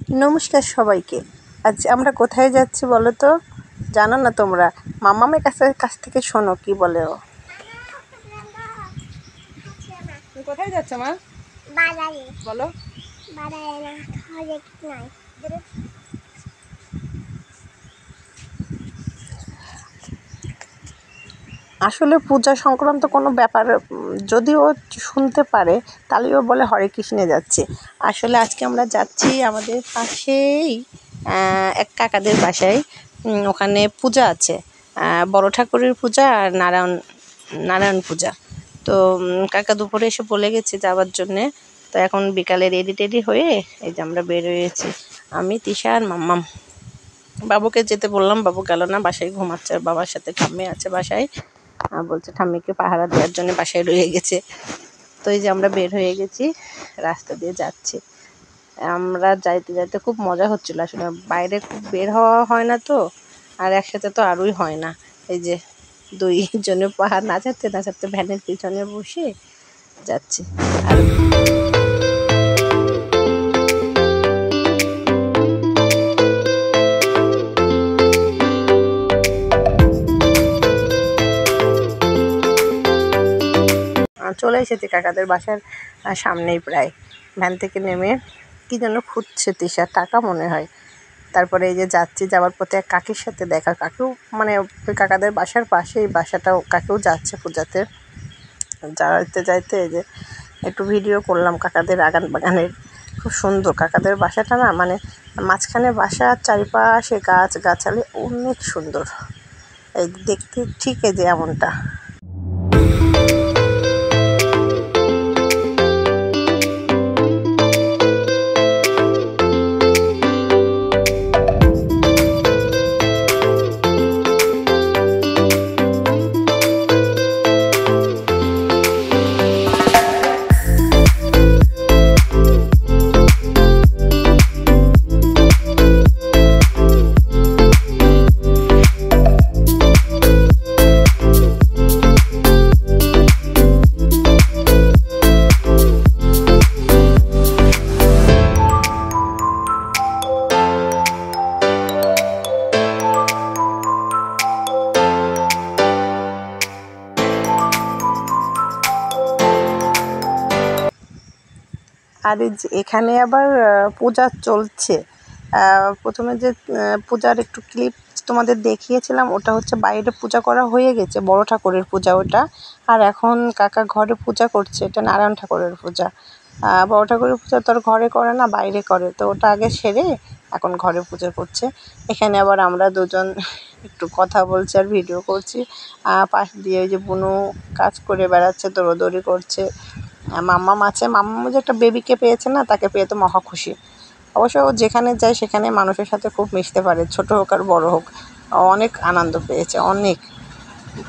নমস্কার সবাইকে। আজ আমরা কোথায় যাচ্ছি বলো তো? জানো না তোমরা? মামামের কাছ থেকে শোনো কি বলে ও। কোথায় যাচ্ছ মা? বাজারে। বলো। বাজারে না, আসলে পূজা সংক্রান্ত কোনো ব্যাপার যদি ও শুনতে পারে তাহলে ও বলে হরে কৃষ্ণে যাচ্ছে। আসলে আজকে আমরা যাচ্ছি আমাদের পাশেই এক কাকাদের বাসায়। ওখানে পূজা আছে, বড় ঠাকুরের পূজা আর নারায়ণ পূজা। তো কাকা দুপুরে এসে বলে গেছে যাওয়ার জন্যে। তো এখন বিকালে রেডি টেডি হয়ে এই যে আমরা বের হয়েছি, আমি তিশা আর মাম্মাম। বাবুকে যেতে বললাম, বাবু গেল না, বাসায় ঘুমাচ্ছে। আর বাবার সাথে ঠাম্মি আছে বাসায়, বলছে ঠাম্মিকে পাহারা দেওয়ার জন্য বাসায় রয়ে গেছে। তো এই যে আমরা বের হয়ে গেছি, রাস্তা দিয়ে যাচ্ছি। আমরা যাইতে যাইতে খুব মজা হচ্ছিল। আসলে বাইরে খুব বের হওয়া হয় না তো, আর একসাথে তো আরোই হয় না। এই যে দুইজনে পাহাড় নাচাতে নাচাতে ভ্যানের পিছনে বসে যাচ্ছি। আর চলে এসেছি কাকাদের বাসার সামনেই প্রায়। ভ্যান থেকে নেমে কি যেন খুঁজছে তিশা, টাকা মনে হয়। তারপরে এই যে যাচ্ছি, যাওয়ার পথে এক কাকির সাথে দেখা। কাকিও মানে ওই কাকাদের বাসার পাশে এই বাসাটাও, কাকিও যাচ্ছে পূজাতে। যাইতে যাইতে এই যে একটু ভিডিও করলাম কাকাদের বাগানের। খুব সুন্দর কাকাদের বাসাটা না, মানে মাঝখানে বাসা, চারিপাশে গাছ গাছালি, অনেক সুন্দর। এই দেখতে ঠিক এই যে এমনটা। আর এখানে আবার পূজা চলছে। প্রথমে যে পূজার একটু ক্লিপ তোমাদের দেখিয়েছিলাম, ওটা হচ্ছে বাইরে পূজা করা হয়ে গেছে, বড় ঠাকুরের পূজা ওটা। আর এখন কাকা ঘরে পূজা করছে, এটা নারায়ণ ঠাকুরের পূজা। বড় ঠাকুরের পূজা তো আর ঘরে করে না, বাইরে করে। তো ওটা আগে সেরে এখন ঘরে পূজা করছে। এখানে আবার আমরা দুজন একটু কথা বলছি আর ভিডিও করছি। পাশ দিয়ে ওই যে বুনু কাজ করে বেড়াচ্ছে, দৌড়োদৌড়ি করছে। মাম্মাম আছে, মাম্মাম যে একটা বেবিকে পেয়েছে না, তাকে পেয়ে তো মহা খুশি। অবশ্য ও যেখানে যায় সেখানে মানুষের সাথে খুব মিশতে পারে, ছোট হোক আর বড় হোক। অনেক আনন্দ পেয়েছে, অনেক।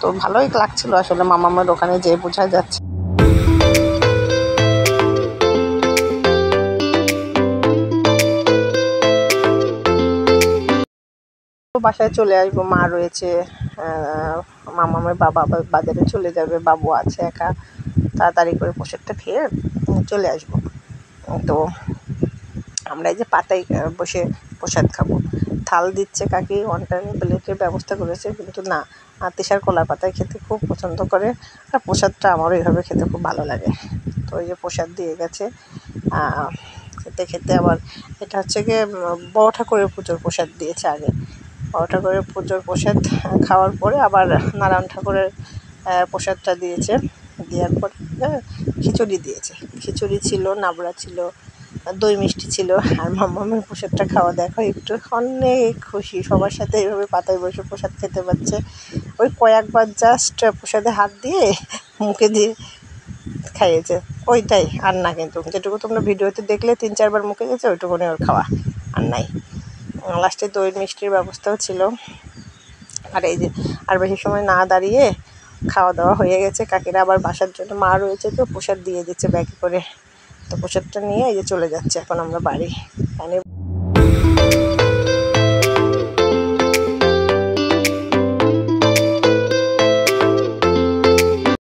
তো ভালোই লাগছিল আসলে মাম্মামের ওখানে যেয়ে, বোঝা যাচ্ছে। বাসায় চলে আসবো, মা রয়েছে, মামামের বাবা বাজারে চলে যাবে, বাবু আছে একা। তাড়াতাড়ি করে প্রসাদটা খেয়ে চলে আসবো। তো আমরা এই যে পাতায় বসে প্রসাদ খাবো। থাল দিচ্ছে কাকি, ওয়ান প্লেটের ব্যবস্থা করেছে, কিন্তু না, তিশার কলার পাতায় খেতে খুব পছন্দ করে। আর প্রসাদটা আমারও এইভাবে খেতে খুব ভালো লাগে। তো এই যে প্রসাদ দিয়ে গেছে, খেতে খেতে আবার এটা হচ্ছে গিয়ে বড় ঠাকুরের পুজোর প্রসাদ দিয়েছে আগে। বড় ঠাকুরের পুজোর প্রসাদ খাওয়ার পরে আবার নারায়ণ ঠাকুরের প্রসাদটা দিয়েছে। দেওয়ার পরে খিচুড়ি দিয়েছে, খিচুড়ি ছিল, নাবড়া ছিল, দই মিষ্টি ছিল। আর মাম্মামের প্রসাদটা খাওয়া দেখো একটু, অনেক খুশি। সবার সাথে এইভাবে পাতায় বসে প্রসাদ খেতে পারছে। ওই কয়েকবার জাস্ট প্রসাদে হাত দিয়ে মুখে দিয়ে খাইয়েছে, ওইটাই, আর না। কিন্তু যেটুকু তোমরা ভিডিওতে দেখলে 3-4 বার মুখে গেছে, ওইটুকুনি ওর খাওয়া, আর নাই। লাস্টে দই মিষ্টির ব্যবস্থাও ছিল। আর এই যে আর বেশি সময় না দাঁড়িয়ে খাওয়া দাওয়া হয়ে গেছে। কাকিরা আবার বাসার জন্য, মা রয়েছে তো, প্রসাদ দিয়ে দিচ্ছে ব্যাগে করে। তো প্রসাদটা নিয়ে এই যে চলে যাচ্ছে এখন আমরা বাড়ি।